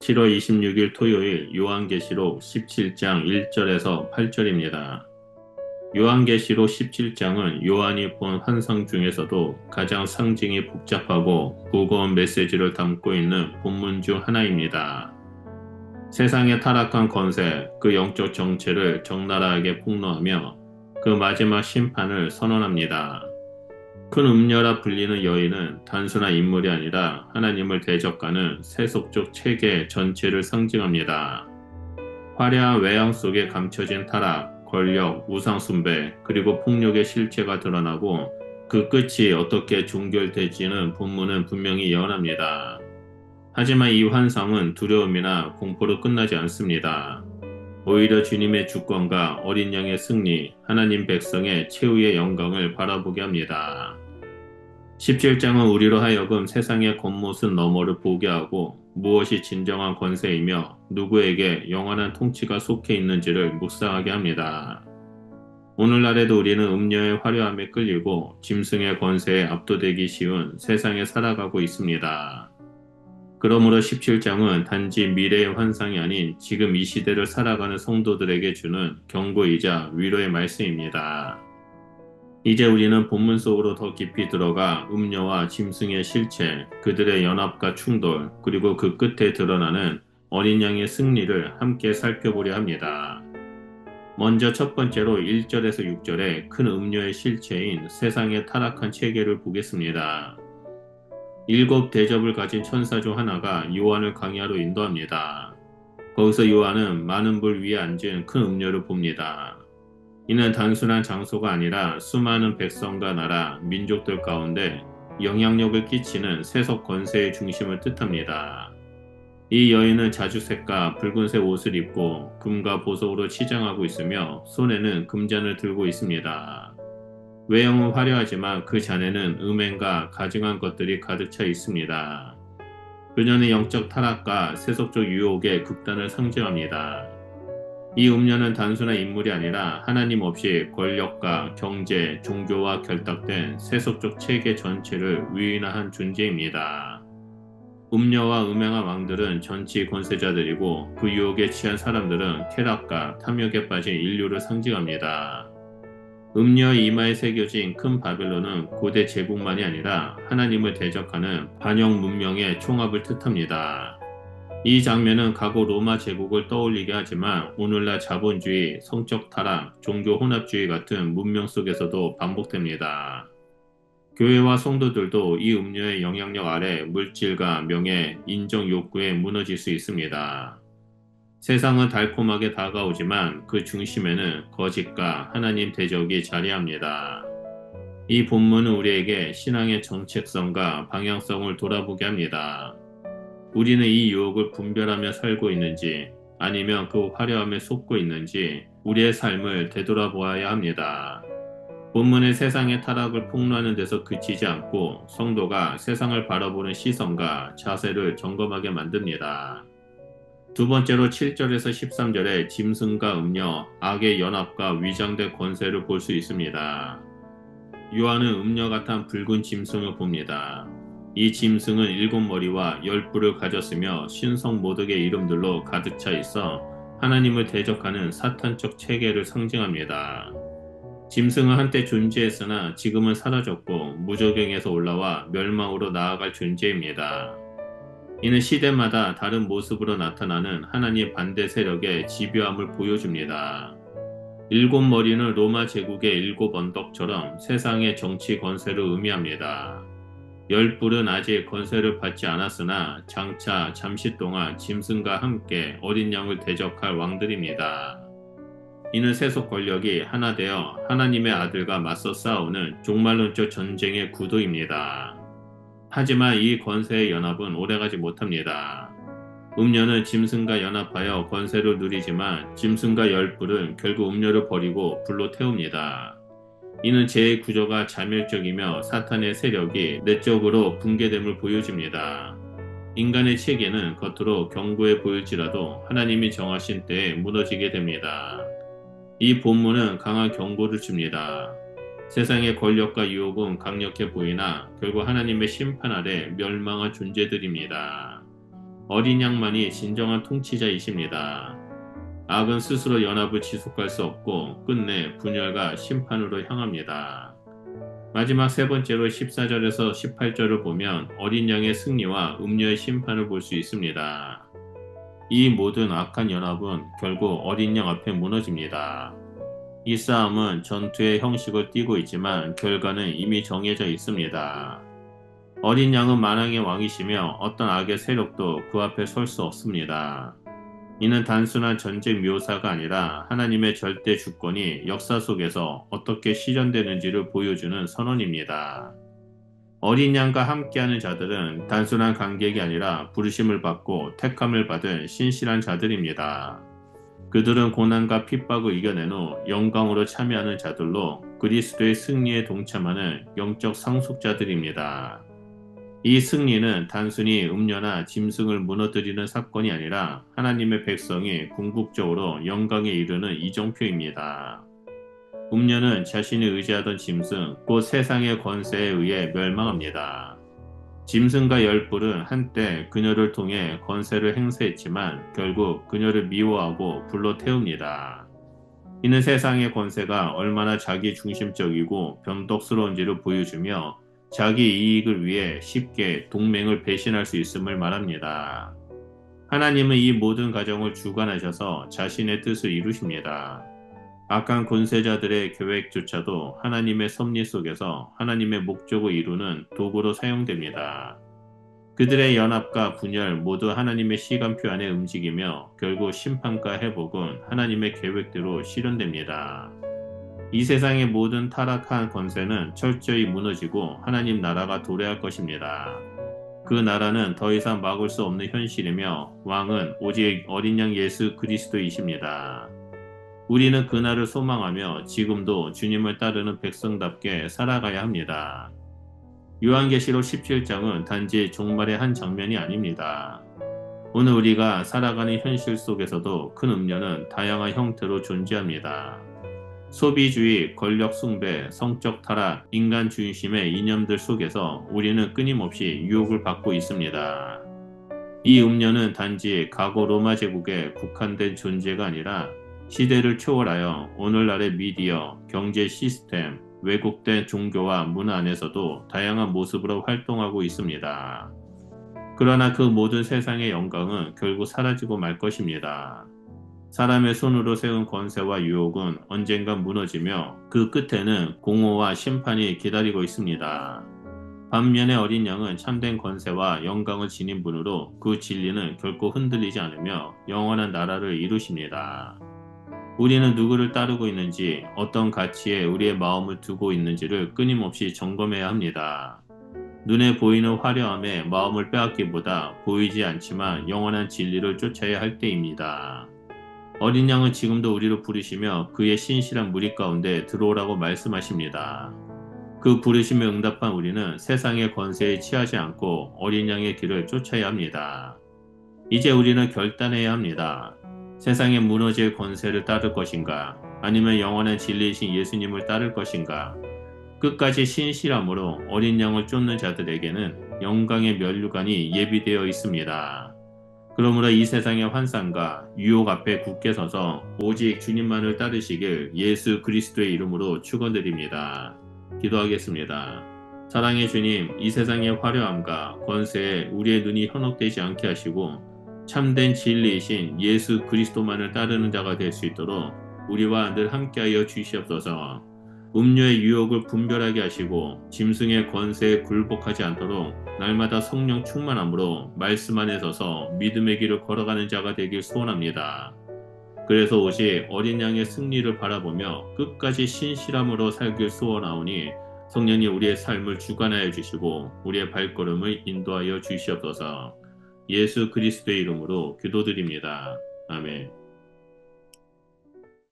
7월 26일 토요일 요한계시록 17장 1절에서 8절입니다. 요한계시록 17장은 요한이 본 환상 중에서도 가장 상징이 복잡하고 무거운 메시지를 담고 있는 본문 중 하나입니다. 세상의 타락한 권세, 그 영적 정체를 적나라하게 폭로하며 그 마지막 심판을 선언합니다. 큰 음녀라 불리는 여인은 단순한 인물이 아니라 하나님을 대적하는 세속적 체계 전체를 상징합니다. 화려한 외양 속에 감춰진 타락, 권력, 우상숭배, 그리고 폭력의 실체가 드러나고 그 끝이 어떻게 종결될지는 본문은 분명히 예언합니다. 하지만 이 환상은 두려움이나 공포로 끝나지 않습니다. 오히려 주님의 주권과 어린 양의 승리, 하나님 백성의 최후의 영광을 바라보게 합니다. 17장은 우리로 하여금 세상의 겉모습 너머를 보게 하고 무엇이 진정한 권세이며 누구에게 영원한 통치가 속해 있는지를 묵상하게 합니다. 오늘날에도 우리는 음녀의 화려함에 끌리고 짐승의 권세에 압도되기 쉬운 세상에 살아가고 있습니다. 그러므로 17장은 단지 미래의 환상이 아닌 지금 이 시대를 살아가는 성도들에게 주는 경고이자 위로의 말씀입니다. 이제 우리는 본문 속으로 더 깊이 들어가 음녀와 짐승의 실체, 그들의 연합과 충돌, 그리고 그 끝에 드러나는 어린 양의 승리를 함께 살펴보려 합니다. 먼저 첫 번째로 1절에서 6절의 큰 음녀의 실체인 세상의 타락한 체계를 보겠습니다. 7 대접을 가진 천사 중 하나가 요한을 광야로 인도합니다. 거기서 요한은 많은 불 위에 앉은 큰 음녀를 봅니다. 이는 단순한 장소가 아니라 수많은 백성과 나라, 민족들 가운데 영향력을 끼치는 세속 권세의 중심을 뜻합니다. 이 여인은 자주색과 붉은색 옷을 입고 금과 보석으로 치장하고 있으며 손에는 금잔을 들고 있습니다. 외형은 화려하지만 그 잔에는 음행과 가증한 것들이 가득 차 있습니다. 그녀는 영적 타락과 세속적 유혹의 극단을 상징합니다. 이 음녀는 단순한 인물이 아니라 하나님 없이 권력과 경제, 종교와 결탁된 세속적 체계 전체를 위인한 존재입니다. 음녀와 음행한 왕들은 전치 권세자들이고 그 유혹에 취한 사람들은 쾌락과 탐욕에 빠진 인류를 상징합니다. 음녀의 이마에 새겨진 큰 바벨론은 고대 제국만이 아니라 하나님을 대적하는 반영 문명의 총합을 뜻합니다. 이 장면은 과거 로마 제국을 떠올리게 하지만 오늘날 자본주의, 성적 타락, 종교 혼합주의 같은 문명 속에서도 반복됩니다. 교회와 성도들도 이 음료의 영향력 아래 물질과 명예, 인정 욕구에 무너질 수 있습니다. 세상은 달콤하게 다가오지만 그 중심에는 거짓과 하나님 대적이 자리합니다. 이 본문은 우리에게 신앙의 정체성과 방향성을 돌아보게 합니다. 우리는 이 유혹을 분별하며 살고 있는지 아니면 그 화려함에 속고 있는지 우리의 삶을 되돌아보아야 합니다. 본문의 세상의 타락을 폭로하는 데서 그치지 않고 성도가 세상을 바라보는 시선과 자세를 점검하게 만듭니다. 두 번째로 7절에서 13절에 짐승과 음녀, 악의 연합과 위장된 권세를 볼 수 있습니다. 요한은 음녀 같은 붉은 짐승을 봅니다. 이 짐승은 7머리와 10뿔을 가졌으며 신성 모독의 이름들로 가득 차 있어 하나님을 대적하는 사탄적 체계를 상징합니다. 짐승은 한때 존재했으나 지금은 사라졌고 무저갱에서 올라와 멸망으로 나아갈 존재입니다. 이는 시대마다 다른 모습으로 나타나는 하나님 반대 세력의 집요함을 보여줍니다. 7머리는 로마 제국의 7언덕처럼 세상의 정치 권세를 의미합니다. 10뿔은 아직 권세를 받지 않았으나 장차 잠시 동안 짐승과 함께 어린 양을 대적할 왕들입니다. 이는 세속 권력이 하나 되어 하나님의 아들과 맞서 싸우는 종말론적 전쟁의 구도입니다. 하지만 이 권세의 연합은 오래가지 못합니다. 음녀는 짐승과 연합하여 권세를 누리지만 짐승과 10뿔은 결국 음녀를 버리고 불로 태웁니다. 이는 제 구조가 자멸적이며 사탄의 세력이 내적으로 붕괴됨을 보여줍니다. 인간의 체계는 겉으로 견고해 보일지라도 하나님이 정하신 때에 무너지게 됩니다. 이 본문은 강한 경고를 줍니다. 세상의 권력과 유혹은 강력해 보이나 결국 하나님의 심판 아래 멸망한 존재들입니다. 어린 양만이 진정한 통치자이십니다. 악은 스스로 연합을 지속할 수 없고 끝내 분열과 심판으로 향합니다. 마지막 세 번째로 14절에서 18절을 보면 어린 양의 승리와 음녀의 심판을 볼 수 있습니다. 이 모든 악한 연합은 결국 어린 양 앞에 무너집니다. 이 싸움은 전투의 형식을 띠고 있지만 결과는 이미 정해져 있습니다. 어린 양은 만왕의 왕이시며 어떤 악의 세력도 그 앞에 설 수 없습니다. 이는 단순한 전쟁 묘사가 아니라 하나님의 절대 주권이 역사 속에서 어떻게 실현되는지를 보여주는 선언입니다. 어린 양과 함께하는 자들은 단순한 관객이 아니라 부르심을 받고 택함을 받은 신실한 자들입니다. 그들은 고난과 핍박을 이겨낸 후 영광으로 참여하는 자들로 그리스도의 승리에 동참하는 영적 상속자들입니다. 이 승리는 단순히 음녀나 짐승을 무너뜨리는 사건이 아니라 하나님의 백성이 궁극적으로 영광에 이르는 이정표입니다. 음녀는 자신이 의지하던 짐승, 곧 세상의 권세에 의해 멸망합니다. 짐승과 열불은 한때 그녀를 통해 권세를 행사했지만 결국 그녀를 미워하고 불로 태웁니다. 이는 세상의 권세가 얼마나 자기 중심적이고 변덕스러운지를 보여주며 자기 이익을 위해 쉽게 동맹을 배신할 수 있음을 말합니다. 하나님은 이 모든 과정을 주관하셔서 자신의 뜻을 이루십니다. 악한 권세자들의 계획조차도 하나님의 섭리 속에서 하나님의 목적을 이루는 도구로 사용됩니다. 그들의 연합과 분열 모두 하나님의 시간표 안에 움직이며 결국 심판과 회복은 하나님의 계획대로 실현됩니다. 이 세상의 모든 타락한 권세는 철저히 무너지고 하나님 나라가 도래할 것입니다. 그 나라는 더 이상 막을 수 없는 현실이며 왕은 오직 어린 양 예수 그리스도이십니다. 우리는 그날을 소망하며 지금도 주님을 따르는 백성답게 살아가야 합니다. 요한계시록 17장은 단지 종말의 한 장면이 아닙니다. 오늘 우리가 살아가는 현실 속에서도 큰 음료는 다양한 형태로 존재합니다. 소비주의, 권력 숭배, 성적 타락, 인간 중심의 이념들 속에서 우리는 끊임없이 유혹을 받고 있습니다. 이 음료는 단지 과거 로마 제국에 국한된 존재가 아니라 시대를 초월하여 오늘날의 미디어, 경제 시스템, 왜곡된 종교와 문화 안에서도 다양한 모습으로 활동하고 있습니다. 그러나 그 모든 세상의 영광은 결국 사라지고 말 것입니다. 사람의 손으로 세운 권세와 유혹은 언젠간 무너지며 그 끝에는 공허와 심판이 기다리고 있습니다. 반면에 어린 양은 참된 권세와 영광을 지닌 분으로 그 진리는 결코 흔들리지 않으며 영원한 나라를 이루십니다. 우리는 누구를 따르고 있는지, 어떤 가치에 우리의 마음을 두고 있는지를 끊임없이 점검해야 합니다. 눈에 보이는 화려함에 마음을 빼앗기보다 보이지 않지만 영원한 진리를 쫓아야 할 때입니다. 어린 양은 지금도 우리를 부르시며 그의 신실한 무리 가운데 들어오라고 말씀하십니다. 그 부르심에 응답한 우리는 세상의 권세에 취하지 않고 어린 양의 길을 쫓아야 합니다. 이제 우리는 결단해야 합니다. 세상의 무너질 권세를 따를 것인가? 아니면 영원한 진리이신 예수님을 따를 것인가? 끝까지 신실함으로 어린 양을 쫓는 자들에게는 영광의 면류관이 예비되어 있습니다. 그러므로 이 세상의 환상과 유혹 앞에 굳게 서서 오직 주님만을 따르시길 예수 그리스도의 이름으로 축원드립니다. 기도하겠습니다. 사랑의 주님, 이 세상의 화려함과 권세에 우리의 눈이 현혹되지 않게 하시고 참된 진리이신 예수 그리스도만을 따르는 자가 될 수 있도록 우리와 늘 함께하여 주시옵소서. 음료의 유혹을 분별하게 하시고 짐승의 권세에 굴복하지 않도록 날마다 성령 충만함으로 말씀 안에 서서 믿음의 길을 걸어가는 자가 되길 소원합니다. 그래서 오직 어린 양의 승리를 바라보며 끝까지 신실함으로 살길 소원하오니 성령님 우리의 삶을 주관하여 주시고 우리의 발걸음을 인도하여 주시옵소서. 예수 그리스도의 이름으로 기도드립니다. 아멘.